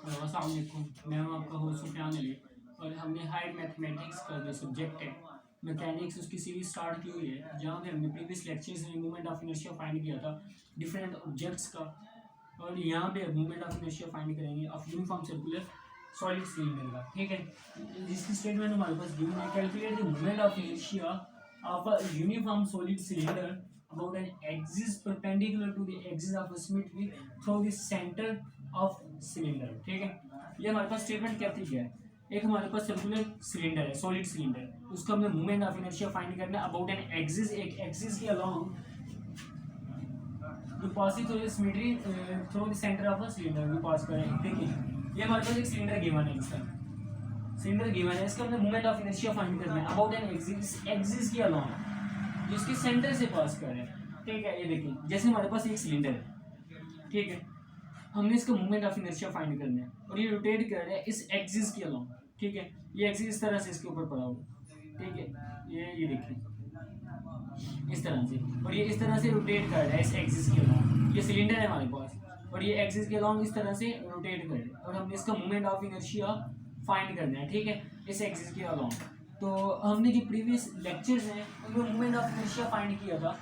अस्सलाम वालेकुम, मैं हूं आपका होस्ट सुफियान अली। और हमने हायर मैथमेटिक्स का जो सब्जेक्ट है मैकेनिक्स, उसकी सीरीज स्टार्ट की हुई है, जहाँ पे हमने प्रीवियस लेक्चर्स में मूवमेंट ऑफ इनर्शिया फाइंड किया था डिफरेंट ऑब्जेक्ट्स का। और यहाँ पे मूवमेंट ऑफ इनर्शिया फाइंड करेंगे of uniform circular solid cylinder का। ठीक है, जिसकी स्टेटमेंट हमारे पास गिवन है, calculate the movement of inertia of a uniform solid cylinder about an axis perpendicular to the axis of a symmetry through the center of cylinder। ठीक है, ये हमारे पास स्टेटमेंट क्या थी, क्या है, एक हमारे पास सर्कुलर सिलेंडर है, सॉलिड सिलेंडर, उसका हमने मूवमेंट ऑफ इनर्शिया फाइंड करना है अबाउट एन एक्सिस, एक एक्सिस के अलोंग जो passing through the symmetry through the centre of a cylinder भी पास करें। देखिए, ये हमारे पास एक सिलेंडर गिवन है, इसका सिलेंडर गिवन है, इसका हमने मूवमेंट ऑफ इनर्शिया फाइंड करना है अबाउट एन एक्सिस, एक्सिस के अलोंग जिसके सेंटर से पास कर रहे हैं। ठीक है, ये देखिए, जैसे हमारे पास एक सिलेंडर है, ठीक है, हमने इसका मूवमेंट ऑफ इनर्शिया फाइंड करना है और ये रोटेट कर रहा है इस एक्सिस के अलोंग। ठीक है, ये एक्सिस इस तरह से इसके ऊपर पड़ा हुआ। ठीक है, ये देखिए इस तरह से, और ये इस तरह से रोटेट कर रहा है इस एक्सिस के अलोंग। ये सिलेंडर है हमारे पास और ये एक्सिस के अलोंग इस तरह से रोटेट कर रहा है और हमने इसका मूवमेंट ऑफ इनर्शिया फाइंड करना है। ठीक है, इस एक्सिस के अलोंग। तो हमने जो प्रीवियस लेक्चर्स हैं उनमें मूवमेंट ऑफ इनर्शिया फाइंड किया था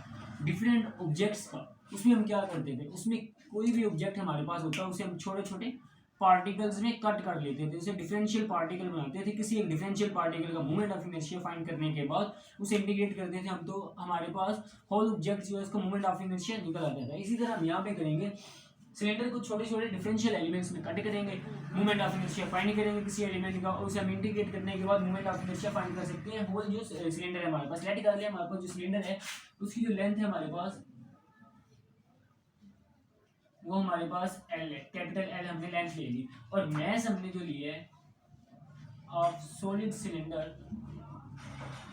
डिफरेंट ऑब्जेक्ट्स का। उसमें हम क्या करते थे, उसमें कोई भी ऑब्जेक्ट हमारे पास होता है उसे हम छोटे छोटे पार्टिकल्स में कट कर लेते थे, उसे डिफरेंशियल पार्टिकल बनाते थे। किसी एक डिफरेंशियल पार्टिकल का मूवमेंट ऑफ इनर्शिया फाइंड करने के बाद उसे इंडिकेट करते थे हम, तो हमारे पास होल ऑब्जेक्ट जो है उसका मूवमेंट ऑफ इनर्शिया निकल आता था। इसी तरह हम यहाँ पे करेंगे, सिलेंडर को छोटे छोटे डिफरेंशियल एलिमेंट्स में कट करेंगे, मूवमेंट ऑफ इनर्शिया फाइंड करेंगे किसी एलिमेंट का, और उसे हम इंडिकेट करने के बाद मूवमेंट ऑफ इनर्शिया फाइंड कर सकते हैं। होल जो सिलेंडर है हमारे पास, लेट कर लिया, हमारे पास जो सिलेंडर है उसकी जो लेंथ है हमारे पास, वो हमारे पास एल है, कैपिटल एल हमने लेंथ ले ली, और मैस हमने जो ली है ऑफ सॉलिड सिलेंडर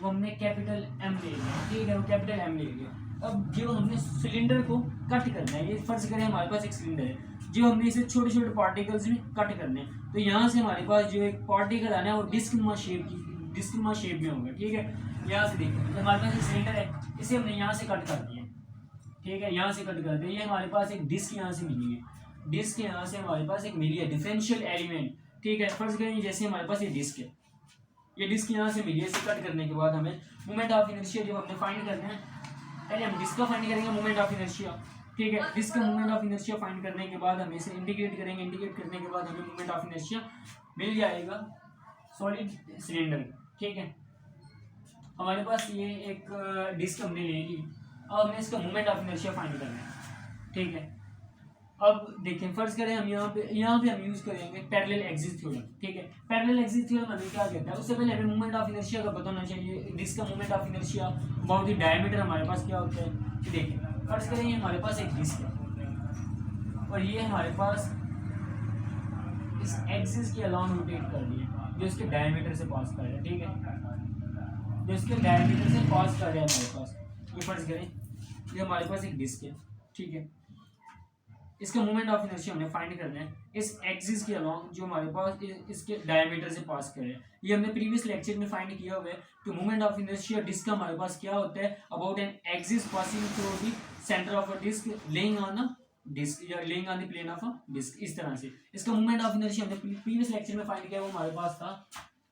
वो हमने कैपिटल एम ले लिया। ठीक है, वो कैपिटल एम ले लिया। अब जो हमने सिलेंडर को कट करना है, ये फर्ज करें हमारे पास एक सिलेंडर है, जो हमने इसे छोटे छोटे पार्टिकल्स में कट करने हैं, तो यहाँ से हमारे पास जो एक पार्टिकल आना है वो डिस्कनुमा शेप में होगा। ठीक है, यहाँ से देखिए, तो हमारे पास एक सिलेंडर है, इसे हमने यहाँ से कट कर दिया। ठीक है, यहाँ से कट कर दिया, ये हमारे पास एक डिस्क यहाँ से मिली है, डिस्क यहाँ से हमारे पास एक मिली है डिफरेंशियल एलिमेंट। ठीक है, फर्ज करें जैसे हमारे पास ये डिस्क है, ये डिस्क यहाँ से मिली है, इसे कट करने के बाद हमें मूवमेंट ऑफ इनर्शिया जब हमने फाइंड करना है, पहले हम डिस्क का फाइंड करेंगे मूवमेंट ऑफ इनर्शिया। ठीक है, डिस्क का मूवमेंट ऑफ इनर्शिया फाइंड करने के बाद हम इसे इंडिकेट करेंगे, इंडिकेट करने के बाद हमें मूवमेंट ऑफ इनर्शिया मिल जाएगा सॉलिड सिलेंडर। ठीक है, हमारे पास ये एक डिस्क हमने ले ली, अब हमें इसका मूवमेंट ऑफ इनर्शिया फाइंड करना है। ठीक है, अब देखें, फर्ज करें हम यहाँ पे हम यूज करेंगे पैरेलल एक्सिस थ्योरम। ठीक है, पैरेलल एक्सिस थ्योरम हमें क्या कहता है, उससे पहले हमें मूवमेंट ऑफ इनर्शिया का पता होना चाहिए। डिस्क का movement of inertia about the diameter हमारे पास क्या होता है, तो देखिए, फर्ज करें ये हमारे पास एक डिस्क है और ये हमारे पास इस एक्सिस के अलोंग रोटेट कर दिए, जो इसके डायमीटर से पास कर रहा है। ठीक है, जो इसके डायमीटर से पास कर रहा है हमारे पास, ये फर्ज करें ये हमारे पास एक डिस्क है। ठीक है, इसका मूवमेंट ऑफ इनर्शिया हमने फाइंड करना है इस एक्सिस के अलोंग जो हमारे पास इसके डायमीटर से पास करे। ये हमने प्रीवियस लेक्चर में फाइंड किया हुआ है कि मूवमेंट ऑफ इनर्शिया डिस्क का हमारे पास क्या होता है, about an axis passing through the centre of a disc lying on a disc या lying on the plane of a disc. इस तरह से इसका मूवमेंट ऑफ इनर्शिया हमने प्रीवियस लेक्चर में फाइंड किया, वो हमारे पास था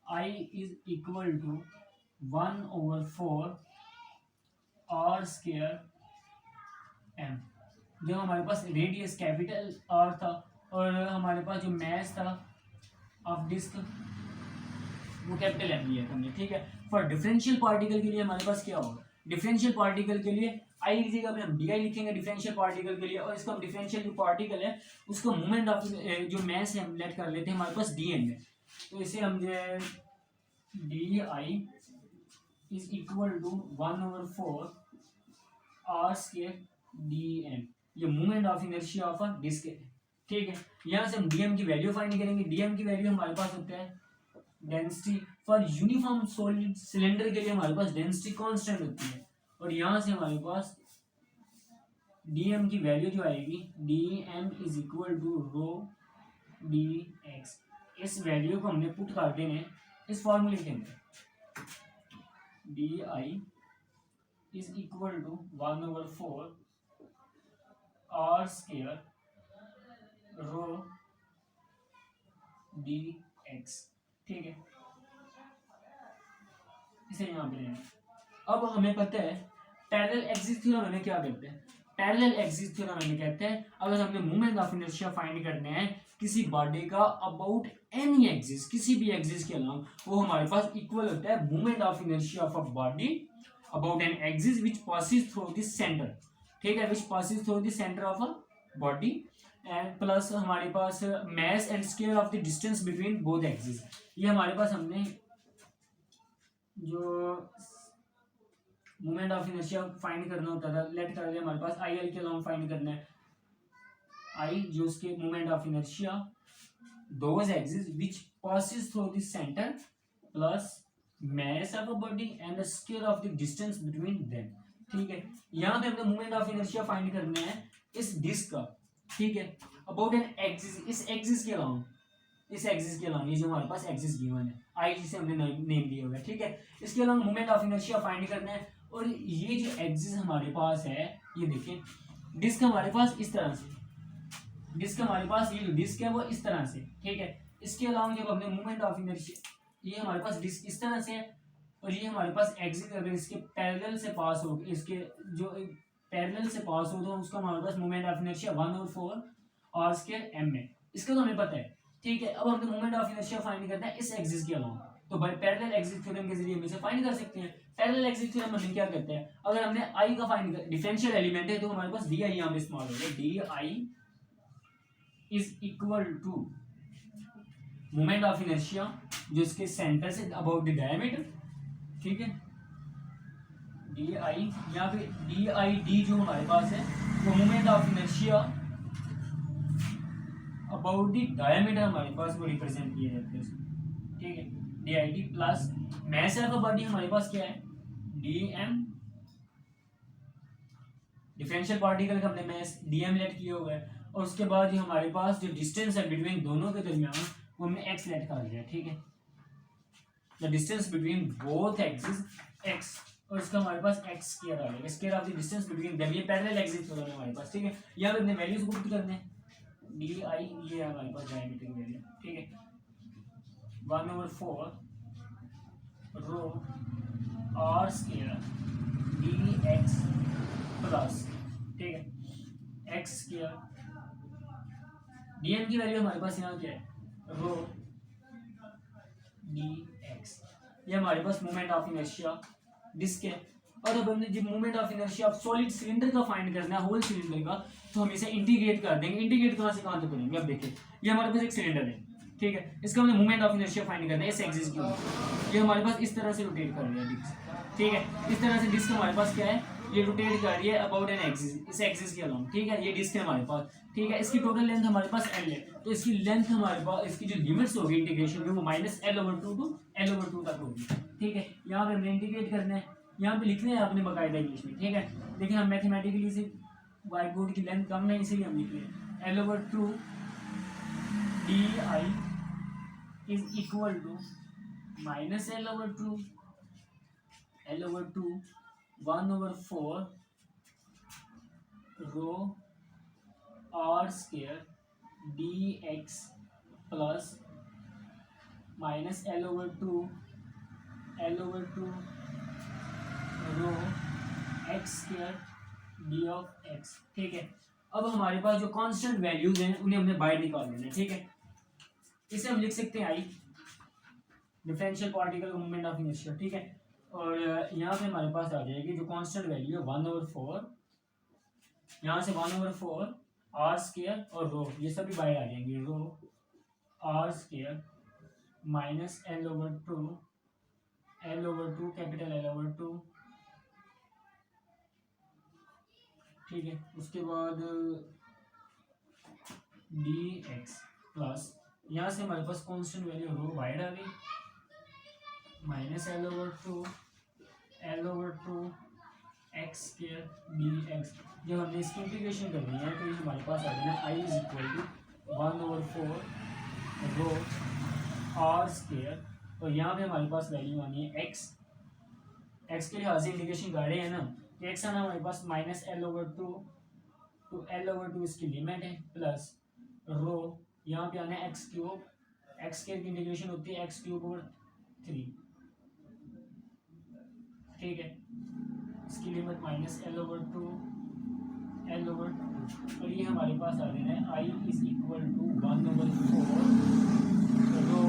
I is equal to 1/4 r square m, जो हमारे पास रेडियस कैपिटल आर था और हमारे पास जो मैस था ऑफ डिस्क वो कैपिटल एम लिया हमने। ठीक है, फॉर डिफरेंशियल पार्टिकल के लिए हमारे पास क्या होगा, डिफरेंशियल पार्टिकल के लिए आई की जगह पे हम डी आई लिखेंगे डिफरेंशियल पार्टिकल के लिए, और इसको हम डिफरेंशियल जो पार्टिकल है उसको मूवमेंट ऑफ जो मैस है हम लेट कर लेते हैं हमारे पास डी एम है, तो इसे हम जो है d I is equal to 1/4 r square d m, ये movement of inertia of a disc है। ठीक है, यहाँ से हम डीएम की वैल्यू फाइंड करेंगे। डीएम की वैल्यू हमारे पास होता है density, for uniform solid cylinder के लिए हमारे पास डेंसिटी कांस्टेंट होती है, और यहाँ से हमारे पास डीएम की वैल्यू जो आएगी dm is equal to rho d x. इस वैल्यू को हमने पुट कर देने इस फॉर्मूले के अंदर, d I is equal to 1/4 r square rho d x, ठीक है, इसे यहाँ पे लेना। अब हमें पता है पैरेलल एक्सिस थ्योरम हमें क्या कहते हैं, पैरेलल एक्सिस थ्योरम हमें कहते हैं अगर हमें मोमेंट ऑफ इनर्शिया फाइंड करने हैं किसी बॉडी का अबाउट एनी एक्सिस, किसी भी एक्सिस के अलावा, वो हमारे पास इक्वल होता है moment of inertia of a body about an axis which passes through the centre, ठीक है, which passes through the centre of a body and plus हमारे पास mass and scale of the distance between both axis. ये हमारे पास हमने जो moment of inertia find करना होता था, लेट कर लिया हमारे पास आई एल के अलाउंड फाइंड करना है, आई जो उसके moment of inertia those axis which passes through the center plus mass of a body and the scale of the distance between them, ठीक है। यहाँ पे हमने मोमेंट ऑफ इनर्शिया फाइंड करना है इस डिस्क का, ठीक है, अबाउट एन एक्सिस, इस एक्सिस के अलाउंड, इस एक्सिस के अलाउंड, ये जो हमारे पास एक्सिस गिवन है आई जिसे हमने नेम दिया हुआ है, ठीक है, इसके अलाउंड मोमेंट ऑफ इनर्शिया फाइंड करना है। और ये जो एक्सिस हमारे पास है, ये देखिए डिस्क हमारे पास इस तरह से, डिस्क हमारे पास ये जो डिस्क है वो इस तरह से, ठीक है, इसके अलावा जब हमने मोमेंट ऑफ इनर्शिया, ये हमारे पास डिस्क इस तरह से है और ये हमारे पास एक्सिस अगर इसके पैरेलल से पास हो, इसके जो पैरेलल से पास हो तो उसका हमारे पास moment of inertia 1/4 r square m है, इसका तो हमें पता है, ठीक है। अब हमने मोमेंट ऑफ इनर्शिया फाइंड करना है इस एक्सिस के अलावा, तो बाय पैरेलल एक्सिस थ्योरम के जरिए हम इसे फाइंड कर सकते हैं। पैरेलल एक्सिस थ्योरम में क्या कहते हैं, अगर हमने आई का फाइंड कर, डिफरेंशियल एलिमेंट है तो हमारे पास डी आई यहाँ पे इस्तेमाल हो गया, d I is equal to moment of inertia जो इसके centre say about the diameter, ठीक है, डी आई, यहाँ पे डी आई डी जो हमारे पास है वो moment of inertia about the diameter हमारे पास वो रिप्रेजेंट किया जाता है, ठीक है, d I D plus mass of body हमारे पास क्या है, डी एम, डिफरेंशियल पार्टिकल का हमने मास डी एम लेट किया हुआ है और उसके बाद जो हमारे पास जो डिस्टेंस है बिटवीन दोनों के दरमियान वो हमने एक्स लेट कर दिया, ठीक है, the distance between both axis x, और इसका हमारे पास एक्स स्क्वायर आ जाएगा, square of the distance between them, ये पैरेलल एक्सिस होगा हमारे पास, ठीक है। यहाँ पे अपने वैल्यूज को पुट करने हैं, डी आई ये है हमारे पास डायमीटर की वैल्यू, ठीक है, 1/4 rho r square d x plus, ठीक है, एक्स स्क्वायर, डी एम की वैल्यू हमारे पास यहाँ क्या है, रो डी एक्स, ये हमारे पास मोमेंट ऑफ इनर्शिया डिस्क है। और अब हमने जब moment of inertia of solid cylinder का फाइंड करना है, होल सिलेंडर का, तो हम इसे इंटीग्रेट कर देंगे। इंटीग्रेट कहाँ से कहाँ तक करेंगे, अब देखिए ये हमारे पास एक सिलेंडर है, ठीक है, इसका हमने मोमेंट ऑफ इनर्शिया फाइंड करना है इस एक्सिस के ऊपर, ये हमारे पास इस तरह से रोटेट कर रहा है डिस्क, ठीक है, इस तरह से डिस्क हमारे पास क्या है, ये रोटेट कर रही है अबाउट एन एक्सिस, इस एक्सिस के अलाउंड, ठीक है, ये डिस्क है हमारे पास, ठीक है, इसकी टोटल लेंथ हमारे पास एल है, तो इसकी लेंथ हमारे पास, इसकी जो लिमिट्स होगी इंटीग्रेशन की वो -L/2 टू L/2 तक होगी, ठीक है। यहाँ पे हमने इंटीग्रेट करना है, यहाँ पे लिखना है आपने बाकायदा इंग्लिश में, ठीक है। देखिए हम मैथमेटिकली से व्हाइट बोर्ड की लेंथ कम है इसीलिए हम लिख रहे हैं L/2 d I is equal to -L/2 L/2 1/4 rho r square d x plus -L/2 L/2 rho x square d of x, ठीक है। अब हमारे पास जो कांस्टेंट वैल्यूज हैं उन्हें हमने बाहर निकाल लेना है, ठीक है। इसे हम लिख सकते हैं I, differential particle moment of inertia, ठीक है। और यहाँ पे हमारे पास आ जाएगी जो कांस्टेंट वैल्यू है 1/4, यहाँ से 1/4 आर स्क्वायर और रो, ये सभी बाहर आ जाएंगे, rho r square minus L/2 capital L/2, ठीक है। उसके बाद डी एक्स प्लस यहाँ से हमारे पास कांस्टेंट वैल्यू रो बाहर आ गई -L/2 x square d x. जब हमने इसकी इंटीग्रेशन करनी है तो ये हमारे पास आ जाना I is equal to 1/4 rho r square, और यहाँ पे हमारे पास वैल्यू आनी है एक्स, एक्स के लिहाज से इंटीग्रेशन कर रहे हैं ना, तो एक्स आना हमारे पास -L/2 तो L/2 इसकी लिमिट है प्लस रो यहाँ पे आना है x³ एक्स स्क्वायर की इंटीग्रेशन होती है एक्स क्यूब ओवर 3, ठीक है। इसकी लिमिट माइनस एल ओवर 2 और ये हमारे पास आ गया है I is equal to 1/4 rho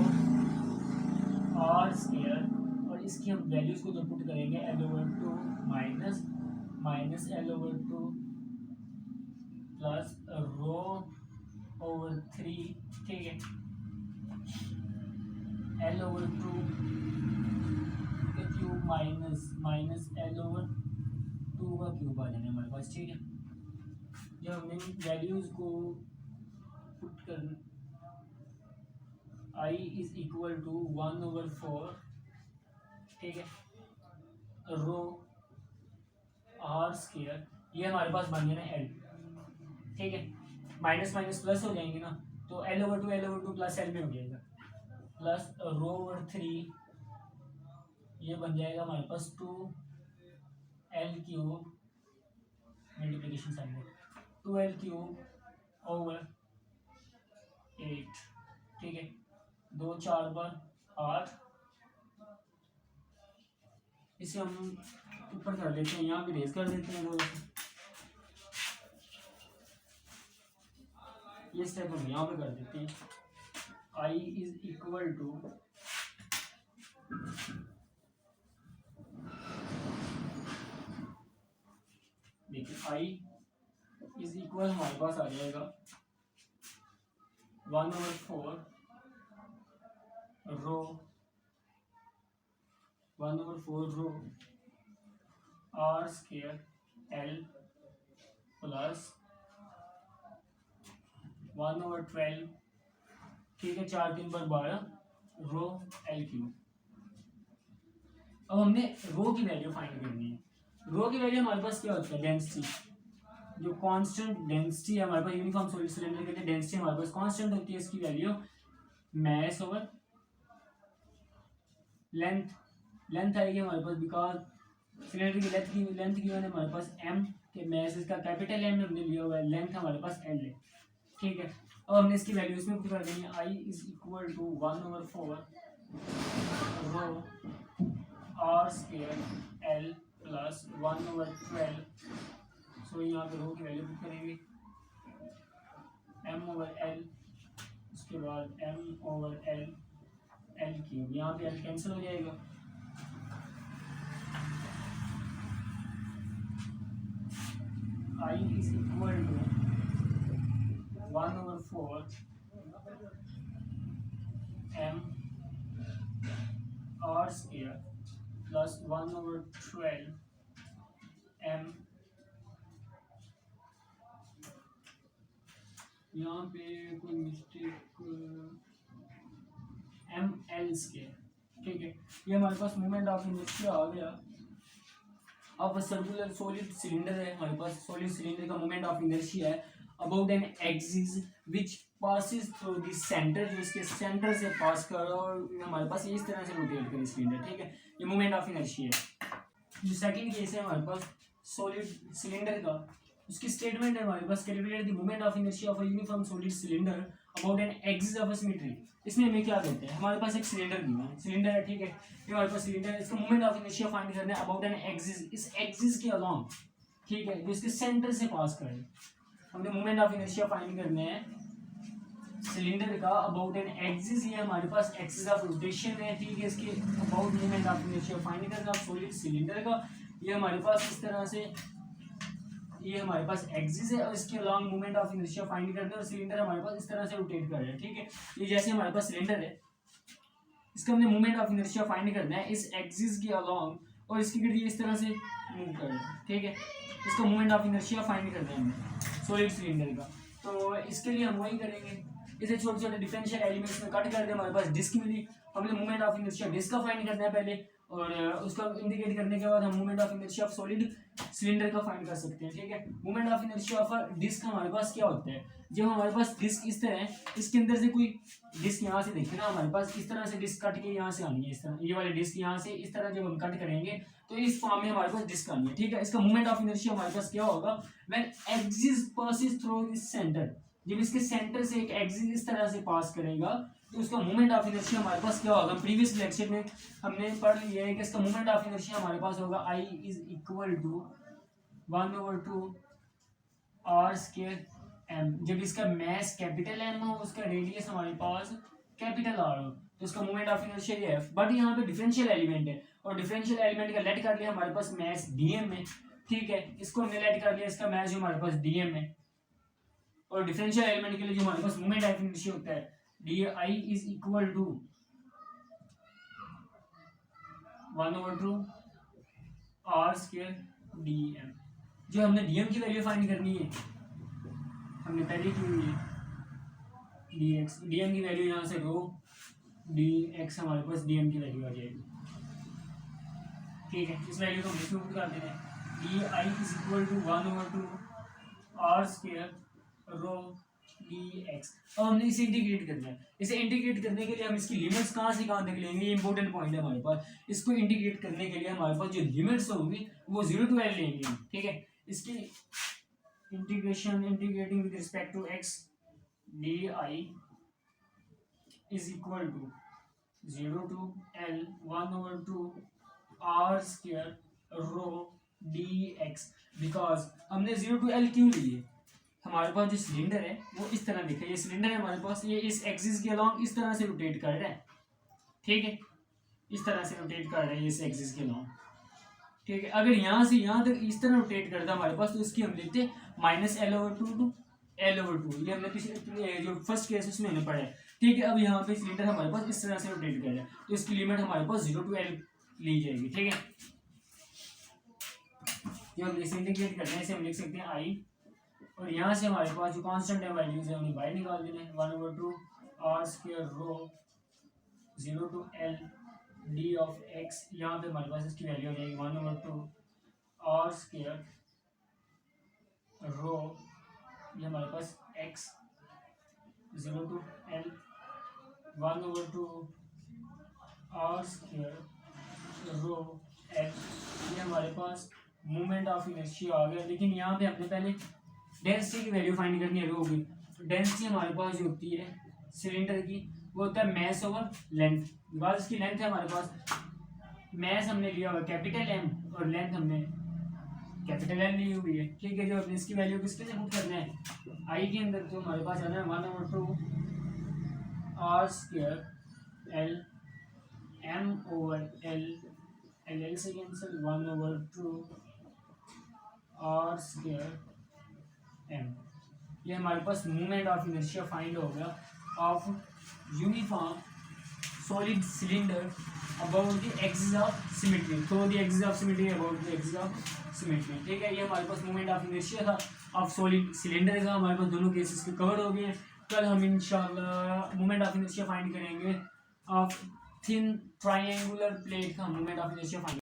r square, और इसकी हम वैल्यूज को जब पुट करेंगे L over 2 minus L over 2 plus rho over 3, ठीक है, एल ओवर 2 का क्यूब माइनस एल ओवर 2 का क्यूब आ जाना है हमारे पास, ठीक है। जब हमने वैल्यूज को पुट कर आई इज इक्वल टू 1/4, ठीक है, रो आर स्क्वायर, ये हमारे पास बन गया ना एल, ठीक है। माइनस माइनस प्लस हो जाएंगे ना, तो L over two plus L में हो जाएगा, प्लस रो ओवर 3, ये बन जाएगा हमारे पास 2l क्यूब, मल्टीप्लिकेशन साइन है, 2l क्यूब ओवर 8, ठीक है, 2 4 बार 8, इसे हम ऊपर कर देते हैं, यहाँ भी रेज कर देते हैं, ये स्टेप हम यहाँ पे कर देते हैं। आई इज इक्वल टू देखिए आई इज इक्वल हमारे पास आ जाएगा 1/4 रो 1/4 rho r square L plus 1/12, ठीक है, 4 3 पर 12 रो एल क्यूब। अब हमने रो की वैल्यू फाइंड करनी है। रो की वैल्यू हमारे पास क्या होता है, डेंसिटी, जो कांस्टेंट डेंसिटी है हमारे पास यूनिफॉर्म सॉलिड सिलेंडर के लिए, डेंसिटी हमारे पास कांस्टेंट होती है, इसकी वैल्यू मास ओवर लेंथ आएगी हमारे पास, बिकॉज सिलेंडर की लेंथ की है हमारे पास m के, मास इसका कैपिटल M हमने लिया हुआ है, लेंथ हमारे पास L है, ठीक है। अब हमने इसकी वैल्यू इसमें पुट कर देनी है, I is equal to 1/4 rho r square L plus 1/12, so यहाँ पे रो की वैल्यू पुट करेंगे m/l, उसके बाद m/l एल क्यूब, यहाँ पे एल कैंसिल हो जाएगा, I is equal to 1/4 m r square plus 1/12 m, यहाँ पे कोई मिस्टेक, एम एल स्क्वायर, ठीक है। ये हमारे पास मोमेंट ऑफ इनर्शिया आ गया। अब सर्कुलर सॉलिड सिलेंडर है हमारे पास, सॉलिड सिलेंडर का मोमेंट ऑफ इनर्शिया है about an axis which passes through the centre, जो इसके सेंटर से पास कर रहा है और हमारे पास इस तरह से रोटेट करे सिलेंडर, ठीक है, ये मोमेंट ऑफ इनर्शिया है। जो सेकंड केस है हमारे पास सॉलिड सिलेंडर का, उसकी स्टेटमेंट है हमारे पास calculate the moment of inertia of a uniform solid cylinder about an axis of symmetry. इसमें हमें क्या कहते हैं, हमारे पास एक सिलेंडर दिया है, सिलेंडर है, ठीक है, ये हमारे पास सिलेंडर है, इसका मोमेंट ऑफ इनर्शिया फाइंड करना है अबाउट एन एक्सिस, इस एक्सिस के अलोंग, ठीक है, जो इसके सेंटर से पास करे। हमने मोमेंट ऑफ इनर्शिया फाइंड करने हैं सिलेंडर का अबाउट एन एक्सिस, ये हमारे पास एक्सिस ऑफ रोटेशन है, ठीक है, इसके about moment of inertia find करना सॉलिड सिलेंडर का। ये हमारे पास इस तरह से, ये हमारे पास एक्सिस है और इसके along moment of inertia find करते हैं, और सिलेंडर हमारे पास इस तरह से रोटेट कर रहा है, ठीक है। ये जैसे हमारे पास सिलेंडर है, इसका हमने मोमेंट ऑफ इनर्शिया फाइंड करना है इस एक्सिस के अलोंग, और इसकी गिर्दी इस तरह से मूव कर रहा है, ठीक है, इसका मोमेंट ऑफ इनर्शिया फाइंड करना है हमें सॉलिड सिलेंडर का। तो इसके लिए हम वही करेंगे, इसे छोटे छोटे डिफरेंशियल एलिमेंट्स में कट कर दे, हमारे पास डिस्क मिली, हमने मोमेंट ऑफ इनर्शिया डिस्क का फाइंड करना है पहले, और उसका इंडिकेट करने के बाद हम moment of inertia of solid cylinder का फाइंड कर सकते हैं, ठीक है। Moment of inertia of disc हमारे पास क्या होता है, जब हमारे पास डिस्क इस तरह है, इसके अंदर से कोई डिस्क यहाँ से देखिए ना, हमारे पास इस तरह से डिस्क कट के यहाँ से आनी है, इस तरह ये वाली डिस्क यहाँ से इस तरह जब हम कट करेंगे तो इस फॉर्म में हमारे पास डिस्क आनी है, ठीक है। इसका मोमेंट ऑफ इनर्शिया हमारे पास क्या होगा, when axis passes through this centre, जब इसके सेंटर से एक एक्सिस इस तरह से पास करेगा तो उसका मोमेंट ऑफ इनर्शिया हमारे पास क्या होगा। प्रीवियस लेक्चर में हमने पढ़ लिया है कि इसका मोमेंट ऑफ इनर्शिया हमारे पास होगा I is equal to 1/2 r square m। जब इसका मैस कैपिटल M हो, उसका रेडियस हमारे पास कैपिटल R हो, तो उसका मोमेंट ऑफ इनर्शिया ये है। बट यहाँ पे डिफरेंशियल एलिमेंट है और डिफरेंशियल एलिमेंट का लेट कर लिया हमारे पास मैस dm है, ठीक है। इसको हमने लेट कर लिया, इसका मैस जो हमारे पास dm है, और डिफरेंशियल एलिमेंट के लिए जो हमारे पास मोमेंट ऑफ इनर्शिया होता है di is equal to 1/2 r square dm। जो हमने dm की वैल्यू फाइंड करनी है, हमने पहले की हुई है dx, dm की वैल्यू यहाँ से रो dx हमारे पास dm की वैल्यू आ जाएगी, ठीक है। इस वैल्यू को हम पुट कर देते हैं, di is equal to 1/2 r square rho dx। अब हमने इसे इंटीग्रेट करना है। इसे इंटीग्रेट करने के लिए हम इसकी लिमिट्स कहाँ से कहाँ तक लेंगे, ये इंपॉर्टेंट पॉइंट है हमारे पास। इसको इंटीग्रेट करने के लिए हमारे पास जो लिमिट्स होंगी वो 0 to L लेंगे, ठीक है। इसकी integration, integrating with respect to x di is equal to 0 to L 1/2 r square rho dx। Because हमने 0 to L क्यों लिए, हमारे पास जो सिलेंडर है वो इस तरह दिखा, ये सिलेंडर है हमारे पास, ये इस एक्सिस के अलोंग इस तरह से रोटेट कर रहा है, ठीक है। इस तरह से रोटेट कर रहा है इस एक्सिस के अलोंग, ठीक है। अगर यहाँ से यहाँ तक इस तरह रोटेट करता हमारे पास, तो इसकी हम लिखते -L/2 to L/2। ये हमने पिछले जो फर्स्ट केस उसमें हमने पढ़ा है, ठीक है। अब यहाँ पे सिलेंडर हमारे पास इस तरह से रोटेट कर रहा है, तो इसकी लिमिट हमारे पास 0 to L ली जाएगी, ठीक है। जो हम इसे इंटीग्रेट करते हैं, इसे हम लिख सकते हैं I, और यहाँ से हमारे पास जो कांस्टेंट है वैल्यूज है उन्हें बाहर निकाल देना है। 1/2 r square rho 0 to L d of x, यहाँ पे हमारे पास इसकी वैल्यू हो जाएगी 1/2 r स्क्वायर रो, ये हमारे पास x 0 to L 1/2 r square rho l। ये हमारे पास मोमेंट ऑफ इनर्शिया आ गया। लेकिन यहाँ पे हमने पहले डेंसिटी की वैल्यू फाइंड करनी है रो की। डेंसिटी हमारे पास जो होती है सिलेंडर की वो होता है मैस ओवर लेंथ। बिकॉज इसकी लेंथ है हमारे पास, मैस हमने लिया हुआ कैपिटल M और लेंथ हमने कैपिटल L ली हुई है, ठीक है। जो अपने इसकी वैल्यू किसके लिए पुट करना है, I के अंदर, तो हमारे पास आना है 1/2 r square L M over L, L से कैंसिल 1/2 r स्क्वायर M। ये हमारे पास मूवमेंट ऑफ इनर्शिया फाइंड हो गया of uniform solid cylinder about the axis of symmetry, through the axis of symmetry about the axis of symmetry, ठीक है। ये हमारे पास movement of inertia था ऑफ सॉलिड सिलेंडर का। हमारे पास दोनों केसेस के कवर हो गए हैं। कल हम इंशाल्लाह मूवमेंट ऑफ इनर्शिया फाइंड करेंगे ऑफ थिन ट्रायंगुलर प्लेट का मूवमेंट ऑफ इनर्शिया फाइंड